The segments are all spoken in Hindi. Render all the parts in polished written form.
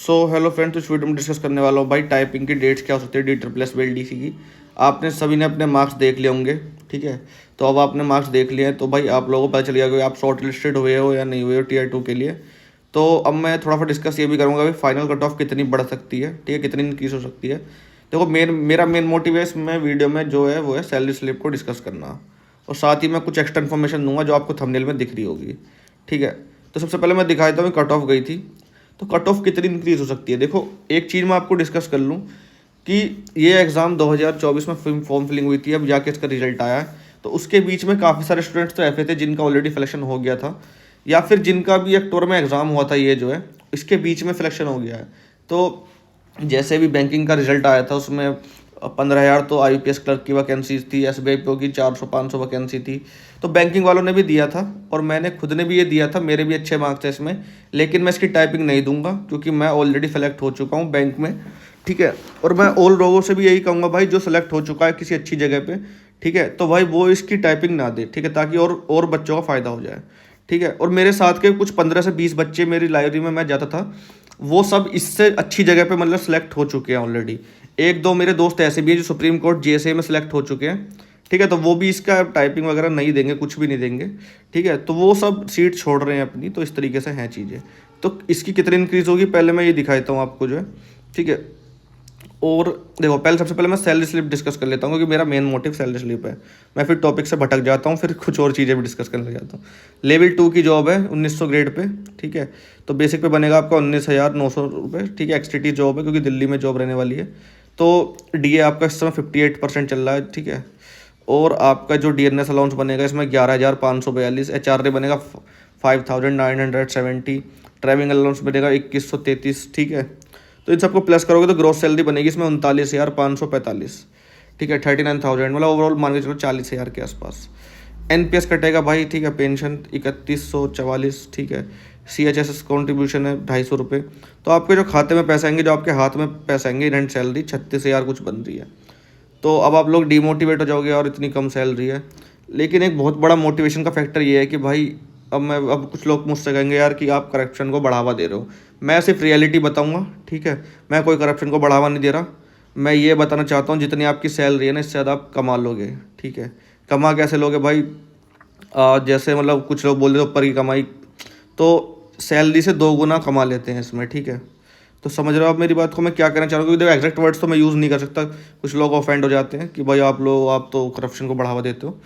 हेलो फ्रेंड्स, इस वीडियो में डिस्कस करने वाला हूँ भाई टाइपिंग की डेट्स क्या हो सकती है D triple S D C की। आपने सभी ने अपने मार्क्स देख लिए होंगे, ठीक है। तो अब आपने मार्क्स देख लिए हैं तो भाई आप लोगों को पता चल गया कि आप शॉर्ट लिस्टेड हुए हो या नहीं हुए हो टीयर 2 के लिए। तो अब मैं थोड़ा सा डिस्कस ये भी करूँगा कि फाइनल कट ऑफ कितनी बढ़ सकती है, ठीक है, कितनी इंक्रीज हो सकती है। देखो मेरा मेन मोटिव है इसमें वीडियो में जो है वो है सैलरी स्लिप को डिस्कस करना, और साथ ही मैं कुछ एक्स्ट्रा इन्फॉर्मेशन दूंगा जो आपको थंबनेल में दिख रही होगी, ठीक है। तो सबसे पहले मैं दिखा देता हूँ कट ऑफ गई थी तो कट ऑफ कितनी इंक्रीज हो सकती है। देखो एक चीज़ मैं आपको डिस्कस कर लूँ कि ये एग्ज़ाम 2024 में फॉर्म फिलिंग हुई थी, अब जाके इसका रिजल्ट आया है। तो उसके बीच में काफ़ी सारे स्टूडेंट्स तो ऐसे थे जिनका ऑलरेडी सिलेक्शन हो गया था, या फिर जिनका भी अक्टूबर में एग्ज़ाम हुआ था, ये जो है इसके बीच में सिलेक्शन हो गया है। तो जैसे भी बैंकिंग का रिजल्ट आया था उसमें 15,000 तो IPS क्लर्क की वैकेंसीज थी, SBI PO की 400-500 वैकेंसी थी। तो बैंकिंग वालों ने भी दिया था और मैंने खुद ने भी ये दिया था, मेरे भी अच्छे मार्क्स थे इसमें। लेकिन मैं इसकी टाइपिंग नहीं दूंगा क्योंकि मैं ऑलरेडी सेलेक्ट हो चुका हूँ बैंक में, ठीक है। और मैं ऑल लोगों से भी यही कहूँगा भाई, जो सेलेक्ट हो चुका है किसी अच्छी जगह पे, ठीक है, तो भाई वो इसकी टाइपिंग ना दे, ठीक है, ताकि और बच्चों का फ़ायदा हो जाए, ठीक है। और मेरे साथ के कुछ 15 से 20 बच्चे मेरी लाइब्रेरी में मैं जाता था, वो सब इससे अच्छी जगह पे मतलब सेलेक्ट हो चुके हैं ऑलरेडी। एक दो मेरे दोस्त ऐसे भी हैं जो सुप्रीम कोर्ट JSA में सेलेक्ट हो चुके हैं, ठीक है। तो वो भी इसका टाइपिंग वगैरह नहीं देंगे, कुछ भी नहीं देंगे, ठीक है। तो वो सब सीट छोड़ रहे हैं अपनी, तो इस तरीके से हैं चीज़ें। तो इसकी कितनी इंक्रीज़ होगी पहले मैं ये दिखाता हूँ आपको जो है, ठीक है। और देखो सबसे पहले मैं सैलरी स्लिप डिस्कस कर लेता हूँ क्योंकि मेरा मेन मोटिव सैलरी स्लिप है। मैं फिर टॉपिक से भटक जाता हूँ, फिर कुछ और चीज़ें भी डिस्कस करने लग जाता हूँ। लेवल 2 की जॉब है 1900 ग्रेड पे, ठीक है। तो बेसिक पे बनेगा आपका 19,900 रुपये, ठीक है। XTT जॉब है क्योंकि दिल्ली में जॉब रहने वाली है। तो DA आपका इस समय 58% चल रहा है, ठीक है। और आपका जो DNS अलाउंस बनेगा इसमें 11,542, HRA बनेगा 5,970, ट्रैवलिंग अलाउंस बनेगा 2,133, ठीक है। तो इन सबको प्लस करोगे तो ग्रोस सैलरी बनेगी इसमें 39,545, ठीक है। 39,000 मतलब ओवरऑल मान के चलो 40,000 के आसपास। NPS कटेगा भाई, ठीक है। पेंशन 3,144, ठीक है। CHSS कॉन्ट्रीब्यूशन है 250 रुपये। तो आपके जो खाते में पैसे आएंगे, जो आपके हाथ में पैसे आएंगे, रेंट सैलरी 36,000 कुछ बन रही है। तो अब आप लोग डिमोटिवेट हो जाओगे और इतनी कम सैलरी है। लेकिन एक बहुत बड़ा मोटिवेशन का फैक्टर ये है कि भाई अब कुछ लोग मुझसे कहेंगे यार कि आप करप्शन को बढ़ावा दे रहे हो। मैं सिर्फ रियलिटी बताऊंगा, ठीक है। मैं कोई करप्शन को बढ़ावा नहीं दे रहा। मैं ये बताना चाहता हूँ जितनी आपकी सैलरी है ना, इससे ज़्यादा आप कमा लोगे, ठीक है। कमा कैसे लोगे भाई? जैसे मतलब कुछ लोग बोल रहे ऊपर की कमाई, तो सैलरी से 2 गुना कमा लेते हैं इसमें, ठीक है। तो समझ रहे हो आप मेरी बात को मैं क्या कहना चाह रहा हूँ? क्योंकि देखो एग्जैक्ट वर्ड्स तो मैं यूज़ नहीं कर सकता, कुछ लोग ऑफेंड हो जाते हैं कि भाई आप तो करप्शन को बढ़ावा देते हो,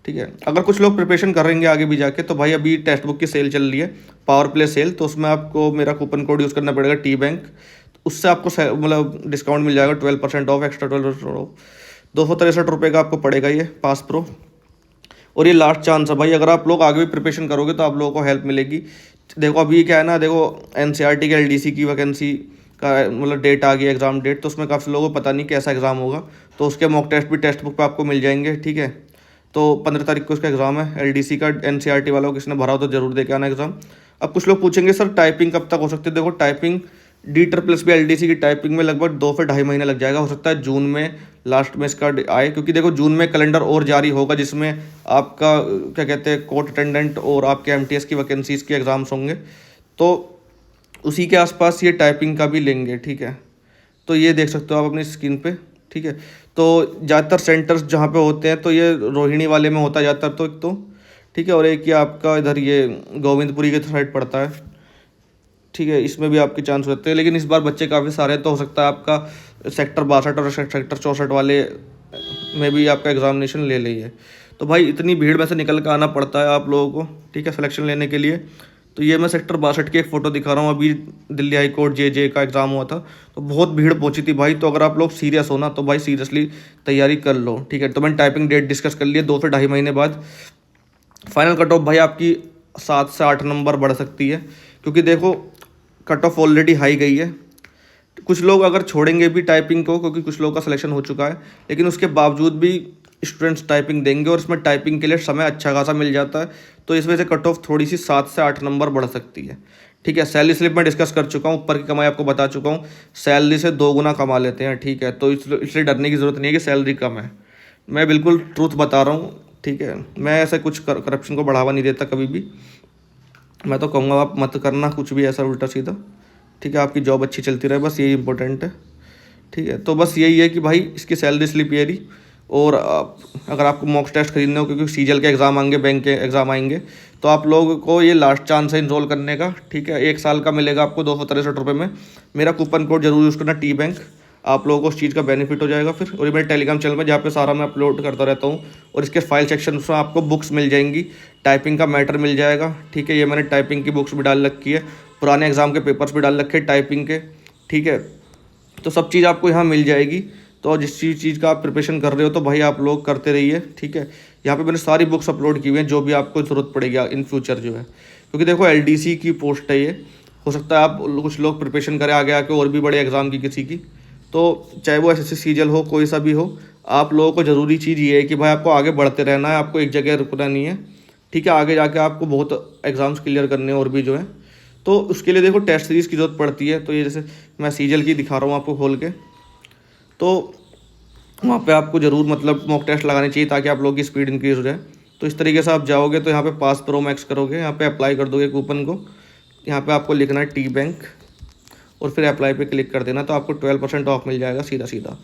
ठीक है। अगर कुछ लोग प्रिपरेशन करेंगे आगे भी जाके, तो भाई अभी टेक्स्ट बुक की सेल चल रही है, पावर प्ले सेल, तो उसमें आपको मेरा कूपन कोड यूज़ करना पड़ेगा TBank। उससे आपको मतलब डिस्काउंट मिल जाएगा 12% ऑफ, एक्स्ट्रा 12% ऑफ। 263 रुपये का आपको पड़ेगा ये पास प्रो। और ये लास्ट चांस है भाई, अगर आप लोग आगे भी प्रिपरेशन करोगे तो आप लोगों को हेल्प मिलेगी। देखो अभी क्या है ना, देखो NCERT के LDC की वैकेंसी का मतलब डेट आ गई, एग्ज़ाम डेट, तो उसमें काफ़ी लोगों को पता नहीं कैसा एग्ज़ाम होगा। तो उसके मॉक टेस्ट भी टेक्स्ट बुक पे आपको मिल जाएंगे, ठीक है। तो 15 तारीख को उसका एग्ज़ाम है LDC का। NCERT वालों को किसी ने भरा हो तो जरूर दे के आना एग्ज़ाम। अब कुछ लोग पूछेंगे सर टाइपिंग कब तक हो सकती है? देखो टाइपिंग D++ LDC की टाइपिंग में लगभग 2 से ढाई महीने लग जाएगा। हो सकता है जून में लास्ट में इसका आए, क्योंकि देखो जून में कैलेंडर और जारी होगा जिसमें आपका क्या कहते हैं कोर्ट अटेंडेंट और आपके MTS की वैकेंसीज के एग्ज़ाम्स होंगे। तो उसी के आसपास ये टाइपिंग का भी लेंगे, ठीक है। तो ये देख सकते हो आप अपनी स्क्रीन पे, ठीक है। तो ज़्यादातर सेंटर्स जहाँ पे होते हैं तो ये रोहिणी वाले में होता है ज़्यादातर, तो एक तो ठीक है। और एक ये आपका इधर ये गोविंदपुरी के साइड पड़ता है, ठीक है। इसमें भी आपके चांस होते हैं, लेकिन इस बार बच्चे काफ़ी सारे हैं, तो हो सकता है आपका सेक्टर 62 और सेक्टर 64 वाले में भी आपका एग्जामिनेशन ले लीजिए। तो भाई इतनी भीड़ में से निकल कर आना पड़ता है आप लोगों को, ठीक है, सिलेक्शन लेने के लिए। तो ये मैं सेक्टर 62 की एक फ़ोटो दिखा रहा हूँ। अभी दिल्ली हाई कोर्ट JJ का एग्ज़ाम हुआ था तो बहुत भीड़ पहुंची थी भाई। तो अगर आप लोग सीरियस हो ना तो भाई सीरियसली तैयारी कर लो, ठीक है। तो मैंने टाइपिंग डेट डिस्कस कर लिया, 2 से ढाई महीने बाद फाइनल कट ऑफ भाई आपकी 7 से 8 नंबर बढ़ सकती है, क्योंकि देखो कट ऑफ ऑलरेडी हाई गई है। कुछ लोग अगर छोड़ेंगे भी टाइपिंग को, क्योंकि कुछ लोगों का सिलेक्शन हो चुका है, लेकिन उसके बावजूद भी स्टूडेंट्स टाइपिंग देंगे और इसमें टाइपिंग के लिए समय अच्छा खासा मिल जाता है। तो इस वजह से कट ऑफ थोड़ी सी 7 से 8 नंबर बढ़ सकती है, ठीक है। सैलरी स्लिप में डिस्कस कर चुका हूँ, ऊपर की कमाई आपको बता चुका हूँ। सैलरी से 2 गुना कमा लेते हैं, ठीक है। तो इसलिए डरने की ज़रूरत नहीं है कि सैलरी कम है। मैं बिल्कुल ट्रूथ बता रहा हूँ, ठीक है। मैं ऐसे कुछ करप्शन को बढ़ावा नहीं देता कभी भी। मैं तो कहूँगा आप मत करना कुछ भी ऐसा उल्टा सीधा, ठीक है, आपकी जॉब अच्छी चलती रहे, बस यही इंपॉर्टेंट है। ठीक है, तो बस यही है कि भाई इसकी सैलरी स्लिप ये रही। और अगर आपको मॉक टेस्ट खरीदने हो, क्योंकि सीजल के एग्ज़ाम आएंगे, बैंक के एग्ज़ाम आएंगे, तो आप लोगों को ये लास्ट चांस है इनरोल करने का। ठीक है, 1 साल का मिलेगा आपको 263 रुपये में। मेरा कूपन कोड जरूर यूज़ करना TBank, आप लोगों को उस चीज़ का बेनिफिट हो जाएगा फिर। और ये मेरे टेलीग्राम चैनल में जहाँ पे सारा मैं अपलोड करता रहता हूँ। और इसके फाइल सेक्शन में आपको बुक्स मिल जाएंगी, टाइपिंग का मैटर मिल जाएगा। ठीक है, ये मैंने टाइपिंग की बुक्स भी डाल रखी है, पुराने एग्ज़ाम के पेपर्स भी डाल रखे हैं टाइपिंग के। ठीक है, तो सब चीज़ आपको यहाँ मिल जाएगी। तो जिस चीज़ का आप प्रिपरेशन कर रहे हो तो भाई आप लोग करते रहिए। ठीक है, यहाँ पे मैंने सारी बुक्स अपलोड की हुई हैं जो भी आपको ज़रूरत पड़ेगी इन फ्यूचर जो है, क्योंकि देखो LDC की पोस्ट है ये। हो सकता है आप कुछ लोग प्रिपरेशन करें आगे आके और भी बड़े एग्ज़ाम की किसी की, तो चाहे वो SSC सीजल हो, कोई सा भी हो, आप लोगों को ज़रूरी चीज़ ये है कि भाई आपको आगे बढ़ते रहना है, आपको एक जगह रुकना नहीं है। ठीक है, आगे जाके आपको बहुत एग्ज़ाम्स क्लियर करने हैं और भी जो है, तो उसके लिए देखो टेस्ट सीरीज़ की ज़रूरत पड़ती है। तो ये जैसे मैं सीजल की दिखा रहा हूँ आपको खोल के, तो वहाँ पे आपको ज़रूर मतलब मॉक टेस्ट लगाने चाहिए ताकि आप लोगों की स्पीड इंक्रीज़ हो जाए। तो इस तरीके से आप जाओगे तो यहाँ पे पास प्रो मैक्स करोगे, यहाँ पे अप्लाई कर दोगे कूपन को, यहाँ पे आपको लिखना है TBank और फिर अप्लाई पे क्लिक कर देना, तो आपको 12% ऑफ मिल जाएगा सीधा सीधा।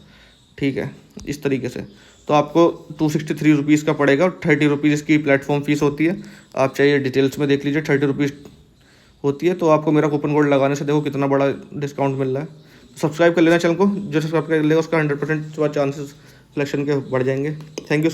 ठीक है, इस तरीके से तो आपको 263 रुपीज़ का पड़ेगा, 30 रुपीज़ इसकी प्लेटफॉर्म फीस होती है। आप चाहिए डिटेल्स में देख लीजिए, 30 रुपीज़ होती है। तो आपको मेरा कूपन कोड लगाने से देखो कितना बड़ा डिस्काउंट मिल रहा है। सब्सक्राइब कर लेना चैनल को, जो सब्सक्राइब कर लेगा उसका 100% चांसेस सिलेक्शन के बढ़ जाएंगे। Thank you.